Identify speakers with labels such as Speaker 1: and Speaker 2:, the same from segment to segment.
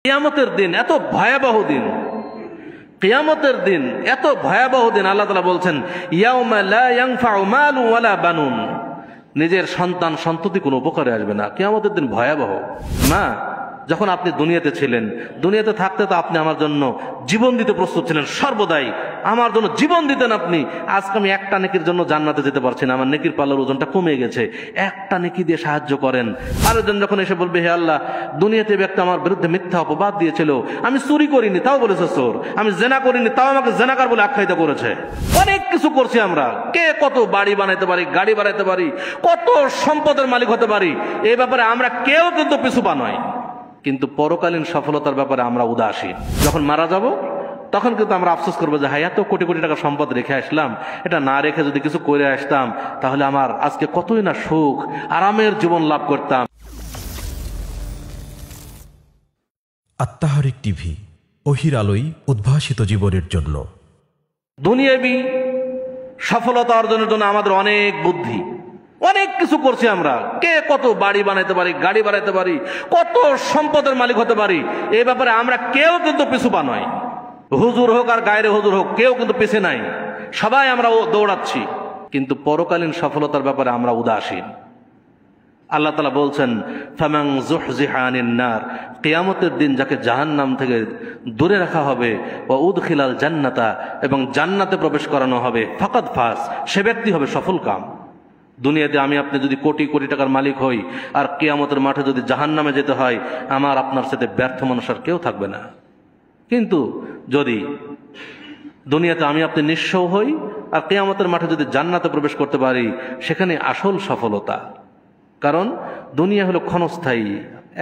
Speaker 1: কিয়ামতের দিন এত ভয়াবহ দিন, কিয়ামতের দিন এত ভয়াবহ দিন। আল্লাহ তাআলা বলছেন, ইয়াউমা লা ইয়ানফাউ মালু ওয়ালা বানুন, নিজের সন্তান সন্ততি কোনো উপকারে আসবে না। কিয়ামতের দিন ভয়াবহ। মা, যখন আপনি দুনিয়াতে ছিলেন, দুনিয়াতে থাকতে তো আপনি আমার জন্য জীবন দিতে প্রস্তুত ছিলেন, সর্বদাই আমার জন্য জীবন দিতেন আপনি। আজকে আমি একটা নেকির জন্য জান্নাতে যেতে পারছি না, আমার নেকির পাল্লার ওজনটা কমে গেছে, একটা নেকি দিয়ে সাহায্য করেন। আরেকজন যখন এসে বলবে, হে আল্লাহ, দুনিয়াতে ব্যক্তি আমার বিরুদ্ধে মিথ্যা অপবাদ দিয়েছিল, আমি চুরি করিনি তাও বলেছে চোর, আমি জেনা করিনি তাও আমাকে জেনাকার বলে আখ্যায়িত করেছে। অনেক কিছু করছি আমরা, কে কত বাড়ি বানাইতে পারি, গাড়ি বানাইতে পারি, কত সম্পদের মালিক হতে পারি, এই ব্যাপারে আমরা কেউ কিন্তু পিছু পা নয়। কিন্তু পরকালীন সফলতার ব্যাপারে আমরা উদাসীন। যখন মারা যাব তখন কিন্তু আমরা আফসোস করবো যে হ্যাঁ, এত কোটি কোটি টাকা সম্পদ রেখে আসলাম, এটা না রেখে যদি কিছু করে আসতাম তাহলে আমার আজকে কতই না সুখ আরামের জীবন লাভ করতাম।
Speaker 2: আত্মাহারিক টিভি, ওহির আলোয় উদ্ভাসিত জীবনের জন্য।
Speaker 1: দুনিয়াবি সফলতা অর্জনের জন্য আমাদের অনেক বুদ্ধি, অনেক কিছু করছি আমরা, কে কত বাড়ি বানাইতে পারি, গাড়ি বানাইতে পারি, কত সম্পদের মালিক হতে পারি, এই ব্যাপারে আমরা কেউ কিন্তু পিছু পা নয়। হুজুর হোক আর গায়রে হুজুর হোক, কেউ কিন্তু পিছে নাই, সবাই আমরা দৌড়াচ্ছি। কিন্তু পরকালীন সফলতার ব্যাপারে আমরা উদাসীন। আল্লাহ তাআলা বলছেন, ফামান যুহজিহা আনিন নার, কিয়ামতের দিন যাকে জাহান্নাম থেকে দূরে রাখা হবে, ওয়া উদখিলাল জান্নাতা, এবং জান্নাতে প্রবেশ করানো হবে, ফাকাদ ফাজ, সে ব্যক্তি হবে সফল কাম। দুনিয়াতে আমি আপনি যদি কোটি কোটি টাকার মালিক হই আর কিয়ামতের মাঠে যদি জাহান্নামে যেতে হয়, আমার আপনার সাথে ব্যর্থ মানুষ আর কেউ থাকবে না। কিন্তু যদি দুনিয়াতে আমি আপনি নিঃস্ব হই আর কিয়ামতের মাঠে যদি জান্নাতে প্রবেশ করতে পারি, সেখানে আসল সফলতা। কারণ দুনিয়া হলো ক্ষণস্থায়ী,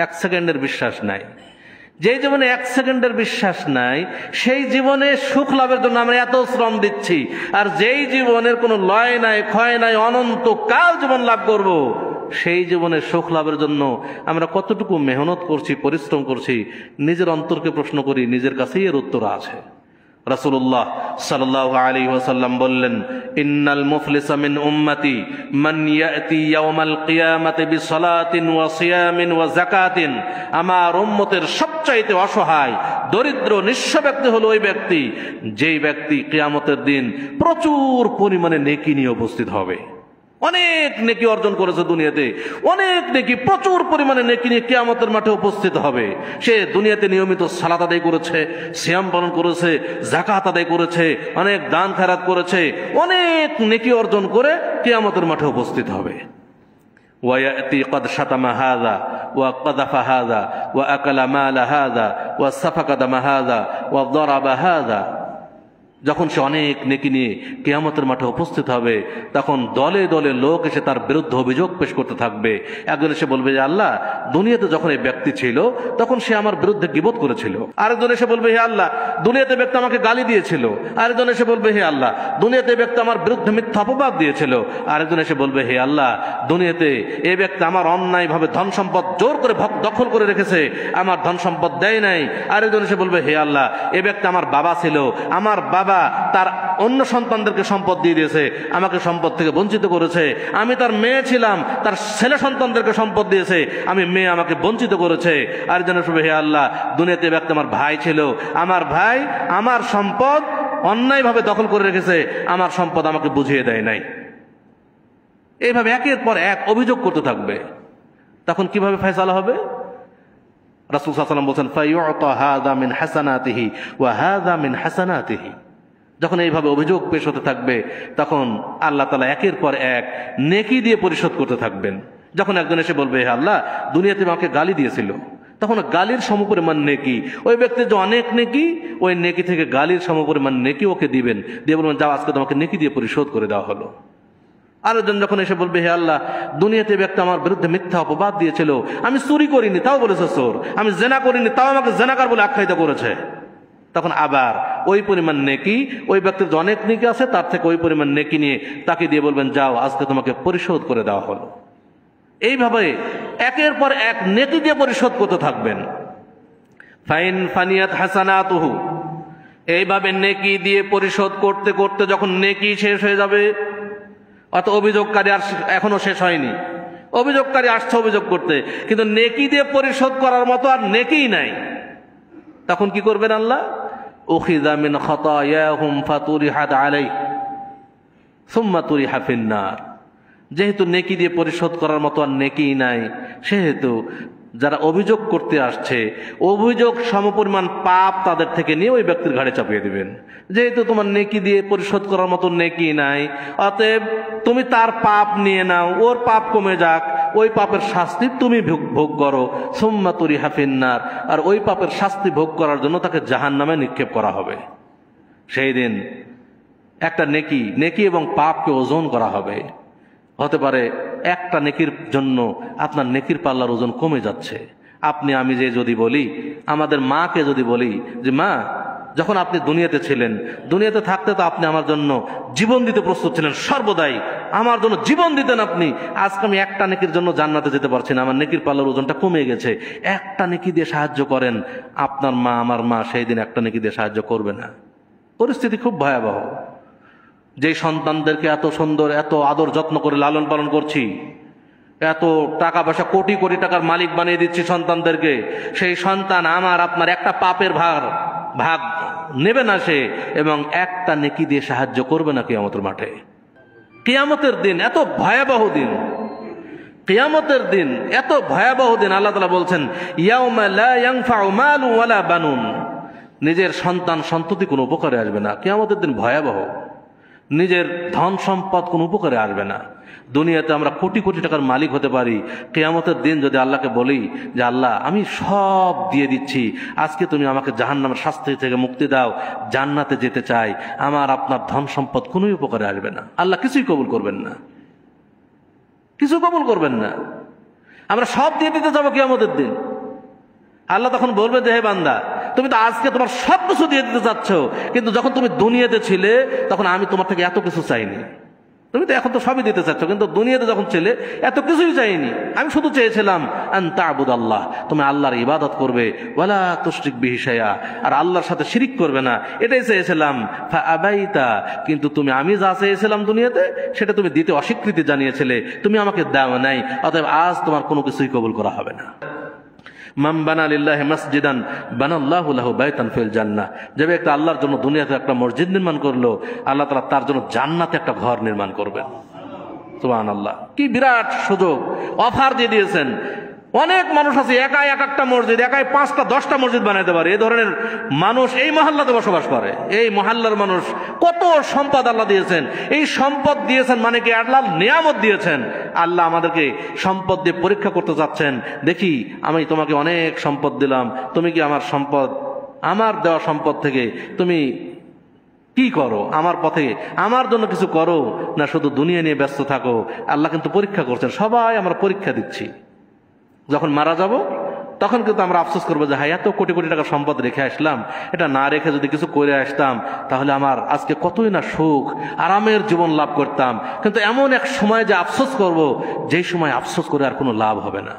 Speaker 1: এক সেকেন্ডের বিশ্বাস নাই। যেই জীবনে এক সেকেন্ডের বিশ্বাস নাই, সেই জীবনে সুখ লাভের জন্য আমরা এত শ্রম দিচ্ছি, আর যেই জীবনের কোনো লয় নাই, ক্ষয় নাই, অনন্ত কাল জীবন লাভ করব, সেই জীবনে সুখ লাভের জন্য আমরা কতটুকু মেহনত করছি, পরিশ্রম করছি, নিজের অন্তরকে প্রশ্ন করি, নিজের কাছেই এর উত্তর আছে। রাসূলুল্লাহ সাল্লাল্লাহু আলাইহি ওয়াসাল্লাম বললেন, ইন্নাল মুফলিসা মিন উম্মতি মান ইয়াতি ইয়াউমাল কিয়ামাতি বিসালাতিন ওয়া সিয়ামিন ওয়া যাকাতিন, আমার উম্মতের সবচাইতে অসহায়, দরিদ্র, নিঃস্ব ব্যক্তি হলো ওই ব্যক্তি যেই ব্যক্তি কিয়ামতের দিন প্রচুর পরিমাণে নেকি নিয়ে উপস্থিত হবে। অনেক নেকি অর্জন করেছে দুনিয়াতে, অনেক নেকি, প্রচুর পরিমাণে নেকি নিয়ে কিয়ামতের মাঠে উপস্থিত হবে। সে দুনিয়াতে নিয়মিত সালাত আদায় করেছে, সিয়াম পালন করেছে, যাকাত আদায় করেছে, অনেক দান খেরাত করেছে, অনেক নেকি অর্জন করে কিয়ামতের মাঠে উপস্থিত হবে। ওয়ায়াতি ক্বাদ শাতামা হাযা ওয়া ক্বাযাফা হাযা ওয়া আকালা মালা হাযা ওয়া সাফাকা দামা হাযা ওয়া দারাবা হাযা। যখন সে অনেক নেকি নিয়ে কিয়ামতের মাঠে উপস্থিত হবে, তখন দলে দলে লোক এসে তার বিরুদ্ধে অভিযোগ পেশ করতে থাকবে। একজন এসে বলবে যে আল্লাহ, দুনিয়াতে যখন এই ব্যক্তি ছিল তখন সে আমার বিরুদ্ধে গীবত করেছিল। আরেকজন এসে বলবে, হে আল্লাহ, দুনিয়াতে ব্যক্তি আমাকে গালি দিয়েছিল। আরেকজন এসে বলবে, হে আল্লাহ, দুনিয়াতে ব্যক্তি আমার বিরুদ্ধে মিথ্যা অপবাদ দিয়েছিল। আরেকজন এসে বলবে, হে আল্লাহ, দুনিয়াতে এই ব্যক্তি আমার অন্যায়ভাবে ধন সম্পদ জোর করে দখল করে রেখেছে, আমার ধন সম্পদ দেয় নাই। আরেকজন এসে বলবে, হে আল্লাহ, এই ব্যক্তি আমার বাবা ছিল, আমার বাবা তার অন্য সন্তানদেরকে সম্পদ দিয়ে দিয়েছে, আমাকে সম্পদ থেকে বঞ্চিত করেছে। আমি তার মেয়ে ছিলাম, তার ছেলে সন্তানদেরকে সম্পদ দিয়েছে, আমি মেয়ে আমাকে বঞ্চিত করেছে। আর যেন শুভ, হে আল্লাহ, দুনিয়াতে ব্যক্তি আমার ভাই ছিল, আমার ভাই আমার সম্পদ অন্যায়ভাবে দখল করে রেখেছে, আমার সম্পদ আমাকে বুঝিয়ে দেয় নাই। এইভাবে একের পর এক অভিযোগ করতে থাকবে। তখন কিভাবে ফয়সালা হবে? রাসূল সাল্লাল্লাহু আলাইহি ওয়াসাল্লাম বলেন, ফায়ুতা হাযা মিন হাসানাতিহি ওয়া হাযা মিন হাসানাতিহি। যখন এইভাবে অভিযোগ পেশ হতে থাকবে, তখন আল্লাহ তাআলা একের পর এক নেকি দিয়ে পরিশোধ করতে থাকবেন। যখন একজন এসে বলবে, হে আল্লাহ, দুনিয়াতে আমাকে গালি দিয়েছিল, তখন গালির সমপরিমাণ নেকি, ওই ব্যক্তির যে অনেক নেকি, ওই নেকি থেকে গালির সমপরিমাণ নেকি ওকে দিবেন, দিয়ে বলবেন, যাও, আজকে তোমাকে নেকি দিয়ে পরিশোধ করে দেওয়া হলো। আরেকজন যখন এসে বলবে, হে আল্লাহ, দুনিয়াতে ব্যক্তি আমার বিরুদ্ধে মিথ্যা অপবাদ দিয়েছিল, আমি চুরি করিনি তাও বলেছে চোর, আমি জেনা করিনি তাও আমাকে জেনাকার বলে আখ্যায়িত করেছে, তখন আবার ওই পরিমাণ নেকি, ওই ব্যক্তির যে অনেক নেকি আছে তার থেকে ওই পরিমাণ নেকি নিয়ে তাকে দিয়ে বলবেন, যাও, আজকে তোমাকে পরিশোধ করে দেওয়া হলো। এইভাবে একের পর এক নেকি দিয়ে পরিশোধ করতে থাকবেন। ফাইন ফানিয়াত হাসানাতুহু, এইভাবে নেকি দিয়ে পরিশোধ করতে করতে যখন নেকি শেষ হয়ে যাবে, অত অভিযোগকারী আর এখনো শেষ হয়নি, অভিযোগকারী আসছে অভিযোগ করতে, কিন্তু নেকি দিয়ে পরিশোধ করার মতো আর নেকিই নাই। তখন কি করবেন আল্লাহ? উখিযা মিন খাতায়াহুম ফাতুরিহাত আলাইহি সুম্মা তুরিহা ফিন্নার। যেহেতু নেকি দিয়ে পরিশোধ করার মতো আর নেকি নাই, সেহেতু যারা অভিযোগ করতে আসছে অভিযোগ সমপরিমাণ পাপ তাদের থেকে নিয়ে ওই ব্যক্তির ঘাড়ে চাপিয়ে দিবেন। যেহেতু তোমার নেকি দিয়ে পরিশোধ করার মতো নেকি নাই, অতএব তুমি তার পাপ নিয়ে নাও, ওর পাপ কমে যাক, ওই পাপের শাস্তি তুমি ভোগ করো। সুম্মা তুরিহা ফিন্নার। আর ওই পাপের শাস্তি ভোগ করার জন্য তাকে জাহান্নামে নিক্ষেপ করা হবে। সেই দিন একটা নেকি এবং পাপকে ওজন করা হবে। হতে পারে একটা নেকির জন্য আপনার নেকির পাল্লার ওজন কমে যাচ্ছে। আপনি আমি যদি বলি, আমাদের মাকে যদি বলি যে মা, যখন আপনি দুনিয়াতে ছিলেন, দুনিয়াতে থাকতে তো আপনি আমার জন্য জীবন দিতে প্রস্তুত ছিলেন, সর্বদাই আমার জন্য জীবন দিতেন আপনি। আজকে আমি একটা নেকির জন্য জান্নাতে যেতে পারছি না, আমার নেকির পাল্লার ওজনটা কমে গেছে, একটা নেকি দিয়ে সাহায্য করেন। আপনার মা, আমার মা সেই দিন একটা নেকি দিয়ে সাহায্য করবে না। পরিস্থিতি খুব ভয়াবহ। যেই সন্তানদেরকে এত সুন্দর, এত আদর যত্ন করে লালন পালন করছি, এত টাকা পয়সা, কোটি কোটি টাকার মালিক বানিয়ে দিচ্ছি সন্তানদেরকে, সেই সন্তান আমার আপনার একটা পাপের ভাগ নেবে না সে, এবং একটা নেকি দিয়ে সাহায্য করবে না কিয়ামতের মাঠে। কিয়ামতের দিন এত ভয়াবহ দিন, কিয়ামতের দিন এত ভয়াবহ দিন। আল্লাহ তাআলা বলছেন, ইয়াউমা লা ইয়ানফাউ মালু ওয়ালা বানুন। নিজের সন্তান সন্ততি কোনো উপকারে আসবে না। কিয়ামতের দিন ভয়াবহ। নিজের ধন সম্পদ কোনো উপকারে আসবে না। দুনিয়াতে আমরা কোটি কোটি টাকার মালিক হতে পারি, কিয়ামতের দিন যদি আল্লাহকে বলি যে আল্লাহ আমি সব দিয়ে দিচ্ছি, আজকে তুমি আমাকে জাহান্নামের শাস্তি থেকে মুক্তি দাও, জান্নাতে যেতে চাই, আমার আপনার ধন সম্পদ কোনোই উপকারে আসবে না। আল্লাহ কিছুই কবুল করবেন না, কিছু কবুল করবেন না। আমরা সব দিয়ে দিতে যাবো কিয়ামতের দিন। আল্লাহ তখন বলবে যে হে বান্দা, তুমি তো আজকে তোমার সব কিছু দিয়ে দিতে চাচ্ছ, কিন্তু যখন তুমি দুনিয়াতে ছিলে তখন আমি তোমার থেকে এত কিছু চাইনি। তুমি তো এখন তো সবই দিতে চাচ্ছ, কিন্তু দুনিয়াতে যখন ছিলে এত কিছুই চাইনি। আমি শুধু চেয়েছিলাম আন তা'বুদাল্লাহ, তুমি আল্লাহর ইবাদত করবে, ওয়ালা তুশরিক বিহি শাইআ, আর আল্লাহর সাথে শিরিক করবে না, এটাই চেয়েছিলাম। ফাআবাইতা, কিন্তু তুমি আমি যা চেয়েছিলাম দুনিয়াতে সেটা তুমি দিতে অস্বীকৃতি জানিয়েছিলে, তুমি আমাকে দাও নাই, অতএব আজ তোমার কোনো কিছুই কবুল করা হবে না। মান বানা লিল্লাহি মাসজিদান বানাল্লাহু লাহু বাইতান ফিল জান্নাহ। যে ব্যক্তি আল্লাহর জন্য দুনিয়াতে একটা মসজিদ নির্মাণ করলো, আল্লাহ তাআলা তার জন্য জান্নাতে একটা ঘর নির্মাণ করবেন। সুবহানাল্লাহ, কি বিরাট সুযোগ, অফার দিয়ে দিয়েছেন। অনেক মানুষ আছে একাই এক একটা মসজিদ, একাই 5টা 10টা মসজিদ বানাইতে পারে। এই ধরনের মানুষ এই মহল্লাতে বসবাস করে। এই মহল্লার মানুষ কত সম্পদ আল্লাহ দিয়েছেন। এই সম্পদ দিয়েছেন মানে কি আল্লাহ নিয়ামত দিয়েছেন। আল্লাহ আমাদেরকে সম্পদ দিয়ে পরীক্ষা করতে চাচ্ছেন, দেখি আমি তোমাকে অনেক সম্পদ দিলাম, তুমি কি আমার সম্পদ, আমার দেওয়া সম্পদ থেকে তুমি কি করো, আমার পথে আমার জন্য কিছু করো, না শুধু দুনিয়া নিয়ে ব্যস্ত থাকো। আল্লাহ কিন্তু পরীক্ষা করছেন, সবাই আমরা পরীক্ষা দিচ্ছি। যখন মারা যাব তখন কিন্তু আমরা আফসোস করবো যে হ্যাঁ, এত কোটি কোটি টাকা সম্পদ রেখে আসলাম, এটা না রেখে যদি কিছু করে আসতাম তাহলে আমার আজকে কতই না সুখ আরামের জীবন লাভ করতাম। কিন্তু এমন এক সময় যে আফসোস করব, যেই সময় আফসোস করে আর কোনো লাভ হবে না।